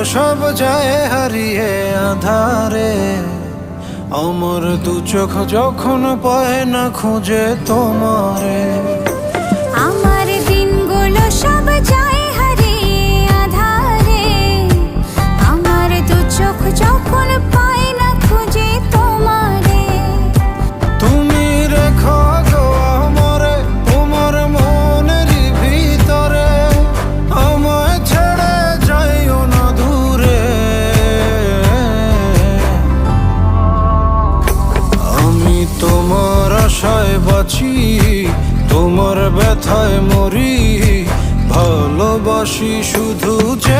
সব যায় হারিয়ে আধারে, আমার দু চোখ যখন পায় না খুঁজে তোমারে। আমার দিনগুলো সব যায় হারিয়ে আঁধারে, আমার দু চোখ যখন পায় না খুঁজে তোমারে। তুমি রেখো গো আমারে তোমার মনেরই ভিতরে, আমায় ছেড়ে যাইও না দূরে। আমি তোমার আশায় বাঁচি, তোমার ব্যথায় মরি, ভালোবাসি শুধু যে